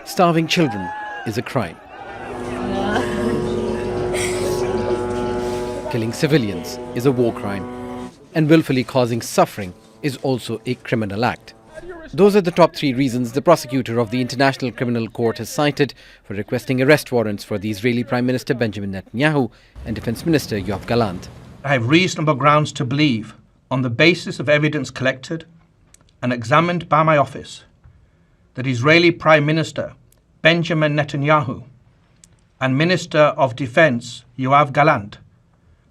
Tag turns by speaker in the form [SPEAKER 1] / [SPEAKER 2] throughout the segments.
[SPEAKER 1] Starving children is a crime. Killing civilians is a war crime. And willfully causing suffering is also a criminal act. Those are the top 3 reasons the prosecutor of the International Criminal Court has cited for requesting arrest warrants for the Israeli Prime Minister Benjamin Netanyahu and Defense Minister Yoav Gallant.
[SPEAKER 2] I have reasonable grounds to believe, on the basis of evidence collected and examined by my office, that Israeli Prime Minister Benjamin Netanyahu and Minister of Defense Yoav Gallant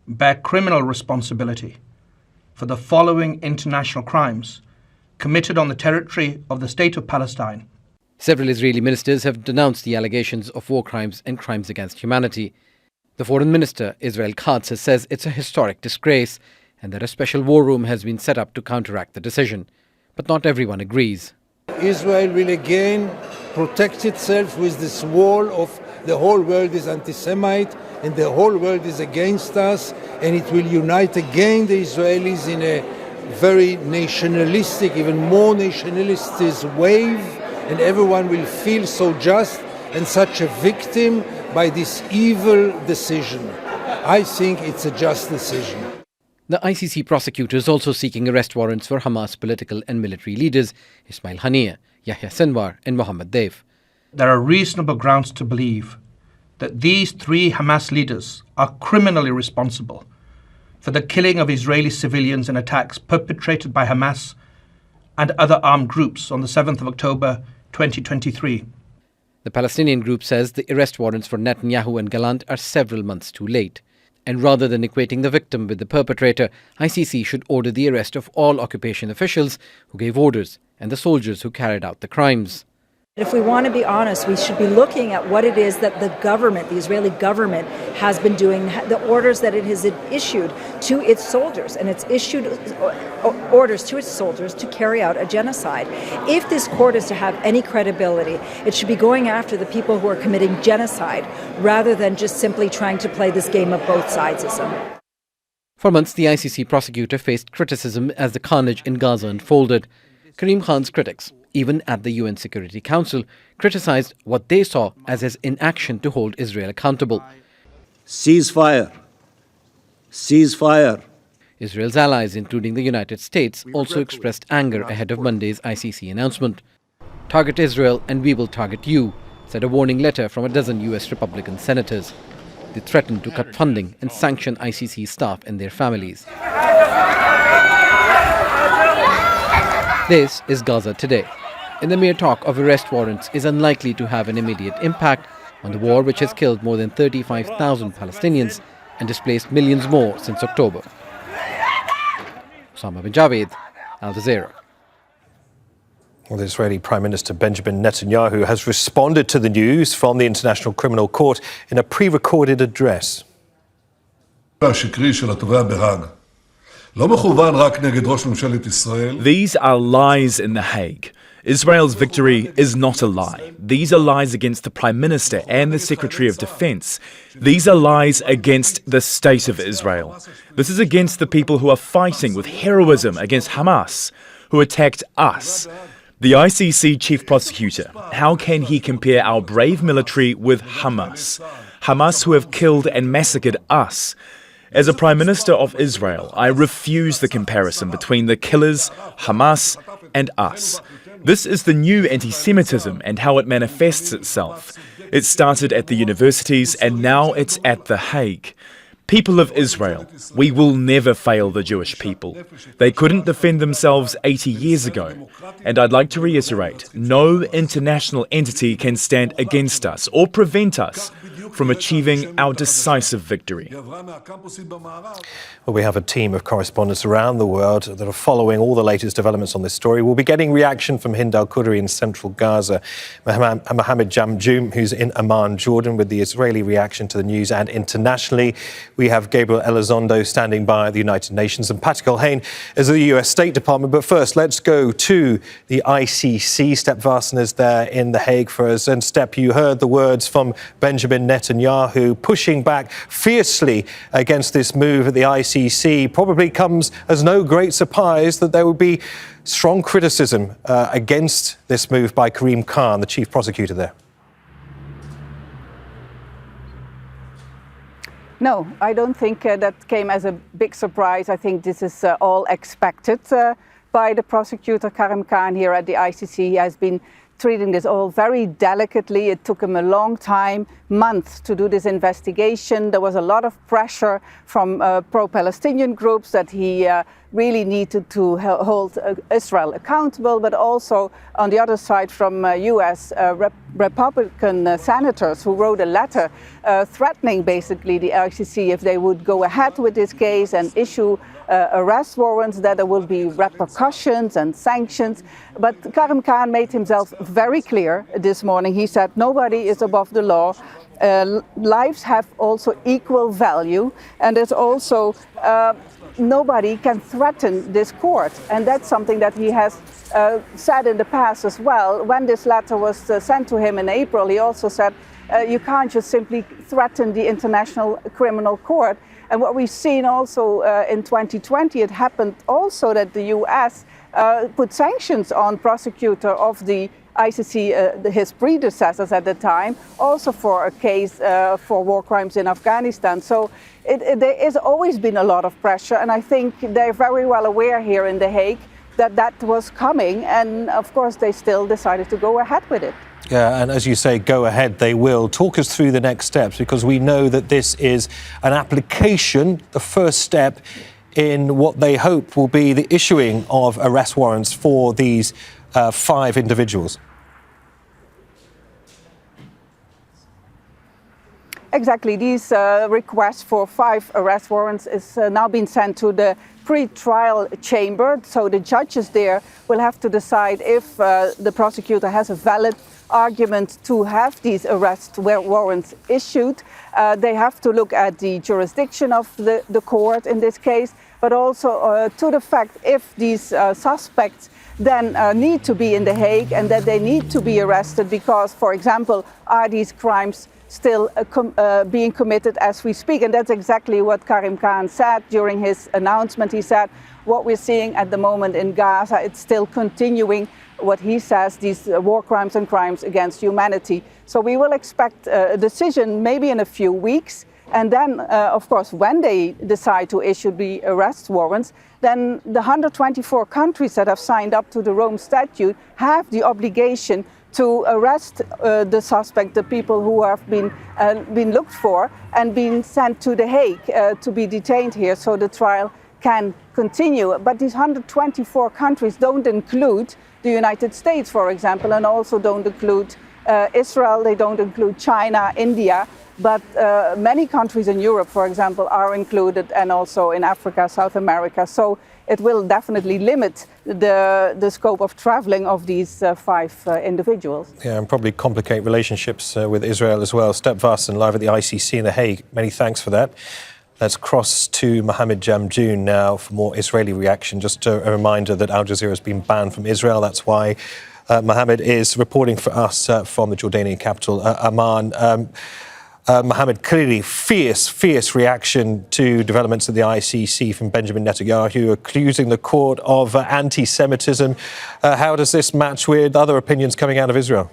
[SPEAKER 2] bear criminal responsibility for the following international crimes committed on the territory of the State of Palestine.
[SPEAKER 1] Several Israeli ministers have denounced the allegations of war crimes and crimes against humanity. The Foreign Minister, Israel Katz, says it's a historic disgrace and that a special war room has been set up to counteract the decision. But not everyone agrees.
[SPEAKER 3] Israel will again protect itself with this wall of the whole world is anti-Semite and the whole world is against us, and it will unite again the Israelis in a very nationalistic, even more nationalistic wave, and everyone will feel so just and such a victim by this evil decision. I think it's a just decision.
[SPEAKER 1] The ICC prosecutor is also seeking arrest warrants for Hamas political and military leaders Ismail Haniyeh, Yahya Sinwar and Mohammed Diab.
[SPEAKER 2] There are reasonable grounds to believe that these 3 Hamas leaders are criminally responsible for the killing of Israeli civilians in attacks perpetrated by Hamas and other armed groups on the 7th of October 2023.
[SPEAKER 1] The Palestinian group says the arrest warrants for Netanyahu and Gallant are several months too late. And rather than equating the victim with the perpetrator, ICC should order the arrest of all occupation officials who gave orders and the soldiers who carried out the crimes.
[SPEAKER 4] If we want to be honest, we should be looking at what it is that the government, the Israeli government, has been doing, the orders that it has issued to its soldiers, and it's issued orders to its soldiers to carry out a genocide. If this court is to have any credibility, it should be going after the people who are committing genocide rather than just simply trying to play this game of both sidesism.
[SPEAKER 1] For months, the ICC prosecutor faced criticism as the carnage in Gaza unfolded. Karim Khan's critics, even at the UN Security Council, criticized what they saw as his inaction to hold Israel accountable.
[SPEAKER 5] Ceasefire. Ceasefire.
[SPEAKER 1] Israel's allies, including the United States, also expressed anger ahead of Monday's ICC announcement. "Target Israel and we will target you," said a warning letter from a dozen US Republican senators. They threatened to cut funding and sanction ICC staff and their families. This is Gaza today. And the mere talk of arrest warrants is unlikely to have an immediate impact on the war which has killed more than 35,000 Palestinians and displaced millions more since October. Osama bin Javed, Al Jazeera.
[SPEAKER 6] Well, the Israeli Prime Minister Benjamin Netanyahu has responded to the news from the International Criminal Court in a pre-recorded address.
[SPEAKER 7] These are lies in The Hague. Israel's victory is not a lie. These are lies against the Prime Minister and the Secretary of Defense. These are lies against the State of Israel. This is against the people who are fighting with heroism against Hamas, who attacked us. The ICC Chief Prosecutor, how can he compare our brave military with Hamas? Hamas who have killed and massacred us. As a Prime Minister of Israel, I refuse the comparison between the killers, Hamas, and us. This is the new anti-Semitism and how it manifests itself. It started at the universities and now it's at The Hague. People of Israel, we will never fail the Jewish people. They couldn't defend themselves 80 years ago. And I'd like to reiterate, no international entity can stand against us or prevent us from achieving our decisive victory.
[SPEAKER 6] Well, we have a team of correspondents around the world that are following all the latest developments on this story. We'll be getting reaction from Hind al-Qudri in central Gaza, Mohammed Diab, who's in Amman, Jordan, with the Israeli reaction to the news, and internationally, we have Gabriel Elizondo standing by at the United Nations and Pat Culhane as the US State Department. But first, let's go to the ICC. Step Varson is there in The Hague for us. And Step, you heard the words from Benjamin Netanyahu pushing back fiercely against this move at the ICC. Probably comes as no great surprise that there would be strong criticism against this move by Karim Khan, the chief prosecutor there.
[SPEAKER 8] No, I don't think that came as a big surprise. I think this is all expected by the prosecutor Karim Khan here at the ICC. He has been treating this all very delicately. It took him a long time, months, to do this investigation. There was a lot of pressure from pro-Palestinian groups that he really needed to hold Israel accountable, but also on the other side from US Republican senators who wrote a letter threatening basically the ICC if they would go ahead with this case and issue arrest warrants, that there will be repercussions and sanctions. But Karim Khan made himself very clear this morning. He said nobody is above the law. Lives have also equal value, and there's also nobody can threaten this court. And that's something that he has said in the past as well. When this letter was sent to him in April, he also said you can't just simply threaten the International Criminal Court. And what we've seen also in 2020, it happened also that the US put sanctions on prosecutor of the ICC, his predecessors at the time, also for a case for war crimes in Afghanistan. So there has always been a lot of pressure, and I think they're very well aware here in The Hague that that was coming, and of course they still decided to go ahead with it.
[SPEAKER 6] Yeah, and as you say, go ahead, they will. Talk us through the next steps, because we know that this is an application, the first step in what they hope will be the issuing of arrest warrants for these 5 individuals.
[SPEAKER 8] Exactly. These requests for 5 arrest warrants is now been sent to the pre-trial chamber. So the judges there will have to decide if the prosecutor has a valid argument to have these arrest warrants issued. They have to look at the jurisdiction of the court in this case, but also to the fact if these suspects then need to be in The Hague and that they need to be arrested because, for example, are these crimes still being committed as we speak. And that's exactly what Karim Khan said during his announcement. He said what we're seeing at the moment in Gaza, it's still continuing, what he says, these war crimes and crimes against humanity. So we will expect a decision maybe in a few weeks. And then, of course, when they decide to issue the arrest warrants, then the 124 countries that have signed up to the Rome Statute have the obligation to arrest the suspect, the people who have been looked for, and been sent to The Hague to be detained here so the trial can continue. But these 124 countries don't include the United States, for example, and also don't include Israel, they don't include China, India, but many countries in Europe, for example, are included, and also in Africa, South America. So it will definitely limit the scope of traveling of these 5 individuals.
[SPEAKER 6] Yeah, and probably complicate relationships with Israel as well. Step Vassen, live at the ICC in The Hague. Many thanks for that. Let's cross to Mohammed Diab now for more Israeli reaction. Just a reminder that Al Jazeera has been banned from Israel. That's why Mohammed is reporting for us from the Jordanian capital, Amman. Mohammed, clearly fierce reaction to developments at the ICC from Benjamin Netanyahu, accusing the court of anti-Semitism. How does this match with other opinions coming out of Israel?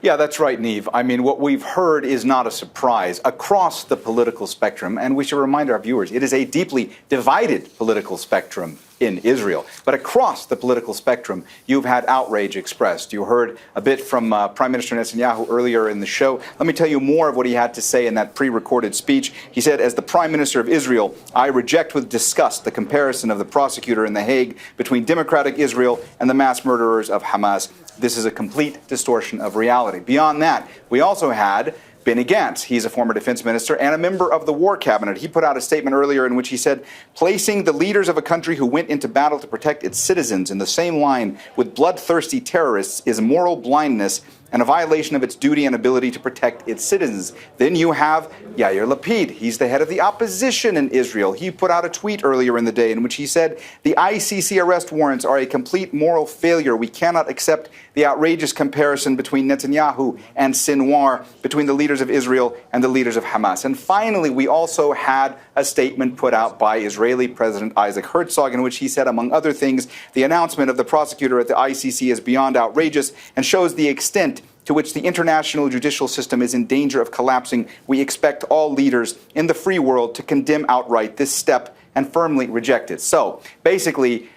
[SPEAKER 9] Yeah, that's right, Neve. I mean, what we've heard is not a surprise across the political spectrum. And we should remind our viewers, it is a deeply divided political spectrum in Israel. But across the political spectrum, you've had outrage expressed. You heard a bit from Prime Minister Netanyahu earlier in the show. Let me tell you more of what he had to say in that pre-recorded speech. He said, as the Prime Minister of Israel, I reject with disgust the comparison of the prosecutor in The Hague between democratic Israel and the mass murderers of Hamas. This is a complete distortion of reality. Beyond that, we also had Benny Gantz. He's a former defense minister and a member of the war cabinet. He put out a statement earlier in which he said, placing the leaders of a country who went into battle to protect its citizens in the same line with bloodthirsty terrorists is moral blindness and a violation of its duty and ability to protect its citizens. Then you have Yair Lapid. He's the head of the opposition in Israel. He put out a tweet earlier in the day in which he said, the ICC arrest warrants are a complete moral failure. We cannot accept the outrageous comparison between Netanyahu and Sinwar, between the leaders of Israel and the leaders of Hamas. And finally, we also had a statement put out by Israeli President Isaac Herzog in which he said, among other things, the announcement of the prosecutor at the ICC is beyond outrageous and shows the extent to which the international judicial system is in danger of collapsing, we expect all leaders in the free world to condemn outright this step and firmly reject it. So basically,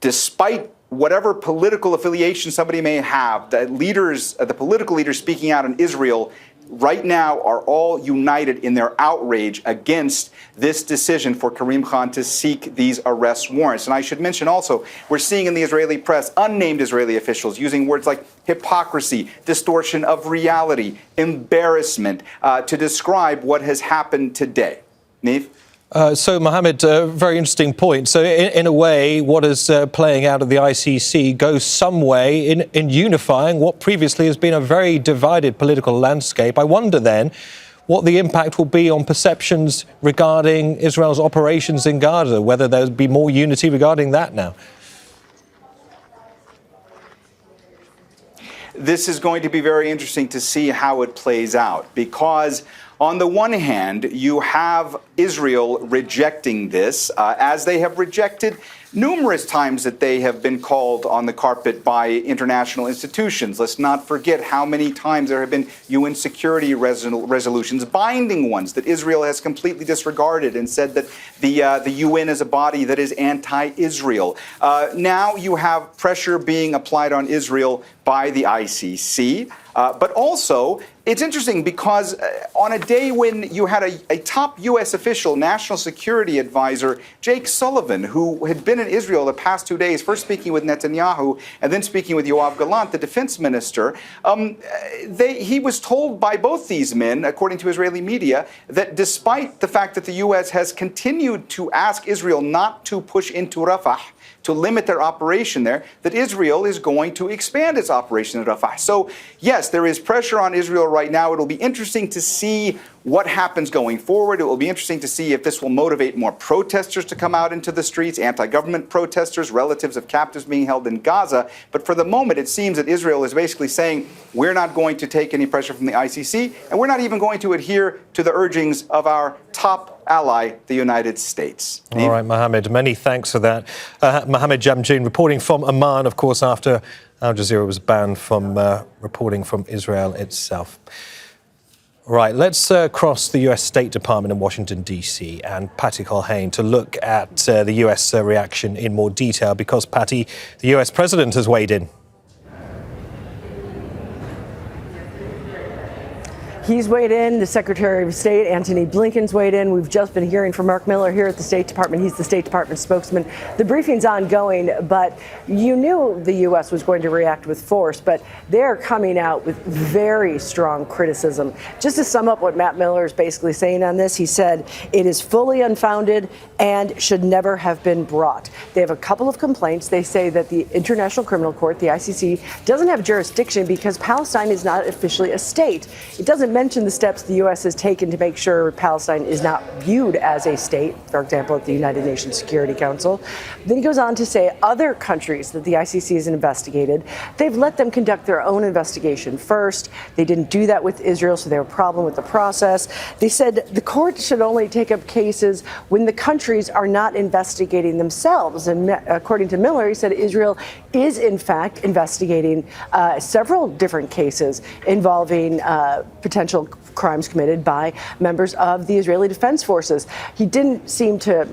[SPEAKER 9] despite whatever political affiliation somebody may have, the political leaders speaking out in Israel right now are all united in their outrage against this decision for Karim Khan to seek these arrest warrants. And I should mention also, we're seeing in the Israeli press unnamed Israeli officials using words like hypocrisy, distortion of reality, embarrassment to describe what has happened today. Neef?
[SPEAKER 6] So, Mohammed, very interesting point. So, in a way, what is playing out of the ICC goes some way in unifying what previously has been a very divided political landscape. I wonder then what the impact will be on perceptions regarding Israel's operations in Gaza, whether there'll be more unity regarding that now.
[SPEAKER 9] This is going to be very interesting to see how it plays out, because on the one hand, you have Israel rejecting this, as they have rejected numerous times that they have been called on the carpet by international institutions. Let's not forget how many times there have been UN security resolutions, binding ones, that Israel has completely disregarded and said that the UN is a body that is anti-Israel. Now you have pressure being applied on Israel by the ICC. But also, it's interesting because on a day when you had a top U.S. official, National Security Advisor Jake Sullivan, who had been in Israel the past 2 days, first speaking with Netanyahu and then speaking with Yoav Gallant, the defense minister, he was told by both these men, according to Israeli media, that despite the fact that the U.S. has continued to ask Israel not to push into Rafah, to limit their operation there, that Israel is going to expand its operation in Rafah. So, yes, there is pressure on Israel right now. It will be interesting to see what happens going forward. It will be interesting to see if this will motivate more protesters to come out into the streets, anti-government protesters, relatives of captives being held in Gaza. But for the moment, it seems that Israel is basically saying, we're not going to take any pressure from the ICC, and we're not even going to adhere to the urgings of our top ally, the United States.
[SPEAKER 6] All right, Mohammed, many thanks for that. Mohammed Diab reporting from Amman, of course, after Al Jazeera was banned from reporting from Israel itself. Right, let's cross the US State Department in Washington, D.C. and Patty Colhane to look at the US reaction in more detail because, Patty, the US President has weighed in.
[SPEAKER 10] He's weighed in. The Secretary of State, Antony Blinken's weighed in. We've just been hearing from Mark Miller here at the State Department. He's the State Department spokesman. The briefing's ongoing, but you knew the U.S. was going to react with force, but they're coming out with very strong criticism. Just to sum up what Matt Miller is basically saying on this, he said it is fully unfounded and should never have been brought. They have a couple of complaints. They say that the International Criminal Court, the ICC, doesn't have jurisdiction because Palestine is not officially a state. It doesn't mention the steps the U.S. has taken to make sure Palestine is not viewed as a state, for example, at the United Nations Security Council. Then he goes on to say other countries that the ICC has investigated, they've let them conduct their own investigation first. They didn't do that with Israel, so they have a problem with the process. They said the court should only take up cases when the countries are not investigating themselves. And according to Miller, he said Israel is, in fact, investigating several different cases involving potential crimes committed by members of the Israeli Defense Forces. He didn't seem to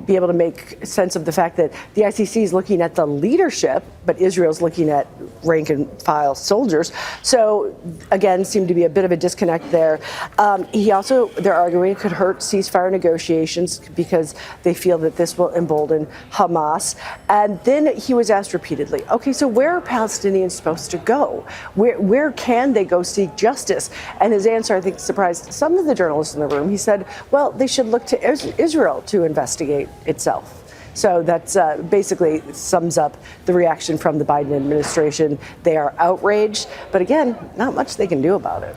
[SPEAKER 10] be able to make sense of the fact that the ICC is looking at the leadership, but Israel's looking at rank and file soldiers. So, again, seemed to be a bit of a disconnect there. They're arguing it could hurt ceasefire negotiations because they feel that this will embolden Hamas. And then he was asked repeatedly, okay, so where are Palestinians supposed to go? Where can they go seek justice? And his answer, I think, surprised some of the journalists in the room. He said, well, they should look to Israel to investigate itself. So that's basically sums up the reaction from the Biden administration. They are outraged, but again, not much they can do about it.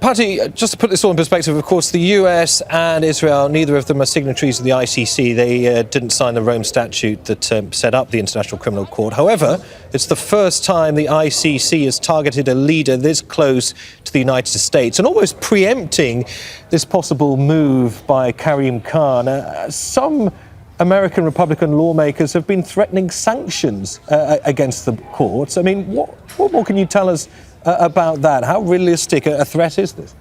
[SPEAKER 6] Patty, just to put this all in perspective, of course, the US and Israel, neither of them are signatories of the ICC. They didn't sign the Rome Statute that set up the International Criminal Court. However, it's the first time the ICC has targeted a leader this close to the United States and almost preempting this possible move by Karim Khan. Some American Republican lawmakers have been threatening sanctions against the courts. I mean, what more can you tell us about that? How realistic a threat is this?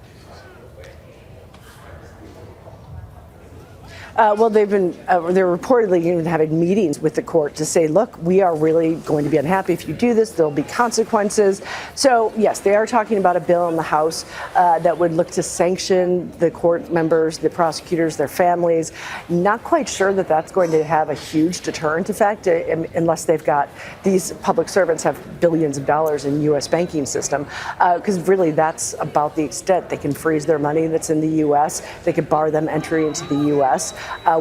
[SPEAKER 10] Well, they're reportedly even having meetings with the court to say, look, we are really going to be unhappy if you do this. There'll be consequences. So, yes, they are talking about a bill in the House that would look to sanction the court members, the prosecutors, their families. Not quite sure that that's going to have a huge deterrent effect unless they've got these public servants have billions of dollars in U.S. banking system, because really that's about the extent. They can freeze their money that's in the U.S. They could bar them entry into the U.S.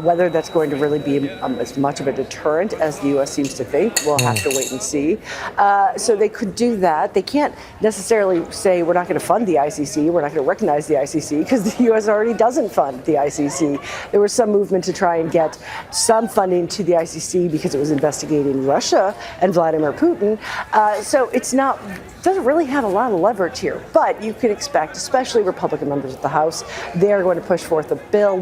[SPEAKER 10] Whether that's going to really be as much of a deterrent as the U.S. seems to think, we'll have to wait and see. So they could do that. They can't necessarily say we're not going to fund the ICC, we're not going to recognize the ICC, because the U.S. already doesn't fund the ICC. There was some movement to try and get some funding to the ICC because it was investigating Russia and Vladimir Putin. So doesn't really have a lot of leverage here. But you can expect, especially Republican members of the House, they are going to push forth a bill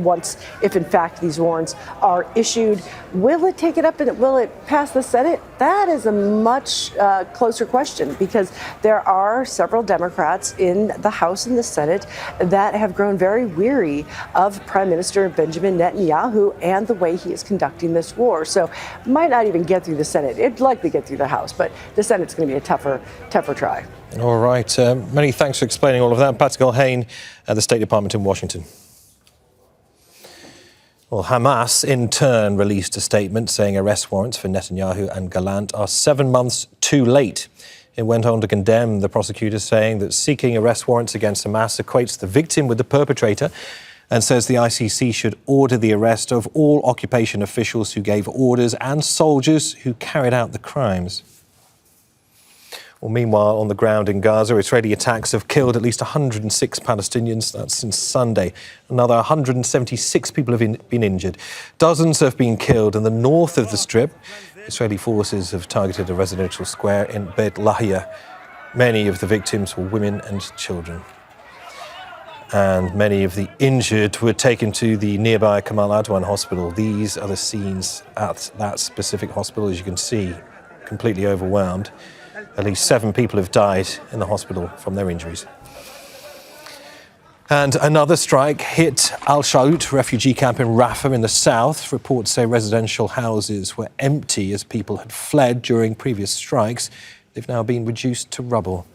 [SPEAKER 10] if in fact these warrants are issued. Will it take it up and will it pass the Senate? That is a much closer question, because there are several Democrats in the House and the Senate that have grown very weary of Prime Minister Benjamin Netanyahu and the way he is conducting this war. So might not even get through the Senate. It'd likely get through the House, but the Senate's going to be a tougher try.
[SPEAKER 6] All right. Many thanks for explaining all of that. Pascal Hain at the State Department in Washington. Well, Hamas, in turn, released a statement saying arrest warrants for Netanyahu and Gallant are 7 months too late. It went on to condemn the prosecutors, saying that seeking arrest warrants against Hamas equates the victim with the perpetrator, and says the ICC should order the arrest of all occupation officials who gave orders and soldiers who carried out the crimes. Well, meanwhile, on the ground in Gaza, Israeli attacks have killed at least 106 Palestinians. That's since Sunday. Another 176 people have been injured. Dozens have been killed in the north of the Strip. Israeli forces have targeted a residential square in Beit Lahia. Many of the victims were women and children. And many of the injured were taken to the nearby Kamal Adwan hospital. These are the scenes at that specific hospital, as you can see, completely overwhelmed. At least 7 people have died in the hospital from their injuries. And another strike hit al-Shaut refugee camp in Rafah in the south. Reports say residential houses were empty as people had fled during previous strikes. They've now been reduced to rubble.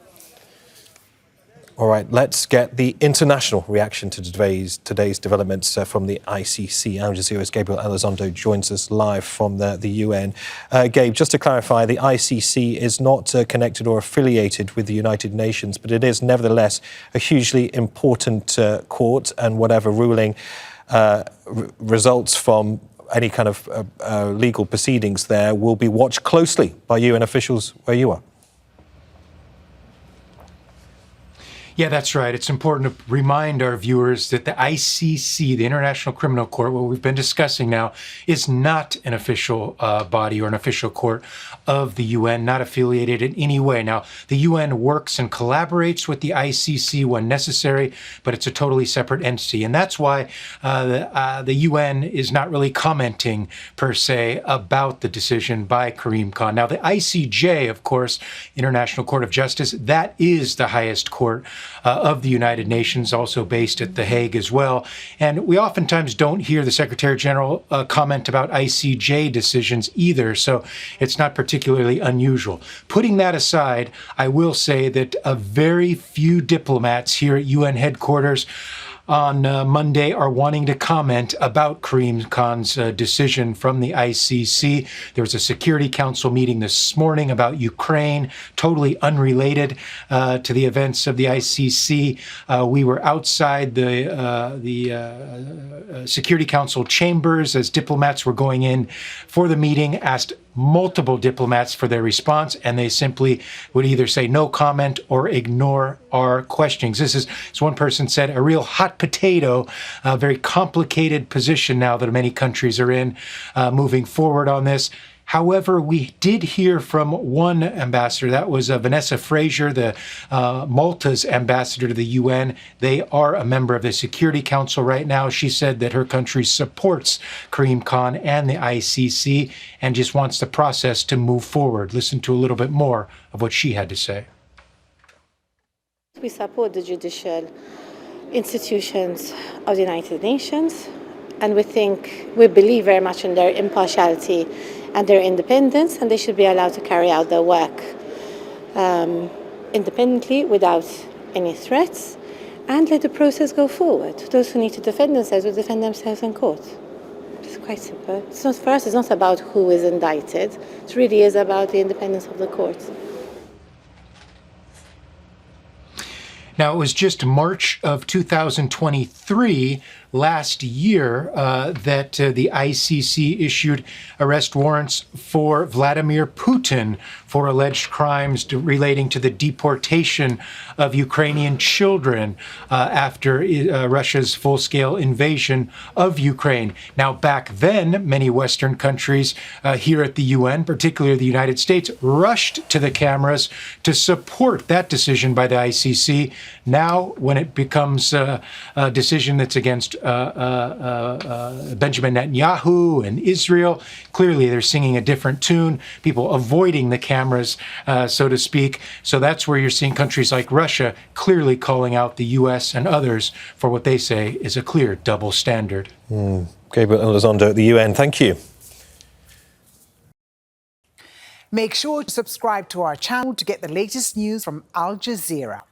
[SPEAKER 6] All right, let's get the international reaction to today's developments from the ICC. Al Jazeera's Gabriel Elizondo joins us live from the UN. Gabe, just to clarify, the ICC is not connected or affiliated with the United Nations, but it is nevertheless a hugely important court, and whatever ruling results from any kind of legal proceedings there will be watched closely by UN officials where you are.
[SPEAKER 11] Yeah, that's right. It's important to remind our viewers that the ICC, the International Criminal Court, what we've been discussing now, is not an official body or an official court of the UN, not affiliated in any way. Now, the UN works and collaborates with the ICC when necessary, but it's a totally separate entity. And that's why the UN is not really commenting, per se, about the decision by Karim Khan. Now, the ICJ, of course, International Court of Justice, that is the highest court of the United Nations, also based at The Hague as well. And we oftentimes don't hear the Secretary General comment about ICJ decisions either, so it's not particularly unusual. Putting that aside, I will say that a very few diplomats here at UN headquarters on Monday are wanting to comment about Karim Khan's decision from the ICC. There was a Security Council meeting this morning about Ukraine, totally unrelated to the events of the ICC. We were outside the Security Council chambers as diplomats were going in for the meeting, asked multiple diplomats for their response, and they simply would either say no comment or ignore our questions. This is, as one person said, a real hot potato, very complicated position now that many countries are in moving forward on this. However, we did hear from one ambassador, that was Vanessa Fraser, the Malta's ambassador to the UN. They are a member of the Security Council right now. She said that her country supports Karim Khan and the ICC and just wants the process to move forward. Listen to a little bit more of what she had to say.
[SPEAKER 12] We support the judicial institutions of the United Nations, and we believe very much in their impartiality and their independence, and they should be allowed to carry out their work independently without any threats, and let the process go forward. Those who need to defend themselves will defend themselves in court. It's quite simple. For us, it's not about who is indicted. It really is about the independence of the courts.
[SPEAKER 11] Now, it was just March of 2023, last year, that the ICC issued arrest warrants for Vladimir Putin for alleged crimes relating to the deportation of Ukrainian children after Russia's full-scale invasion of Ukraine. Now, back then, many Western countries here at the UN, particularly the United States, rushed to the cameras to support that decision by the ICC. Now, when it becomes a decision that's against Benjamin Netanyahu and Israel, clearly they're singing a different tune, people avoiding the cameras, so to speak. So that's where you're seeing countries like Russia clearly calling out the US and others for what they say is a clear double standard.
[SPEAKER 6] Gabriel Elizondo at the UN, thank you.
[SPEAKER 13] Make sure to subscribe to our channel to get the latest news from Al Jazeera.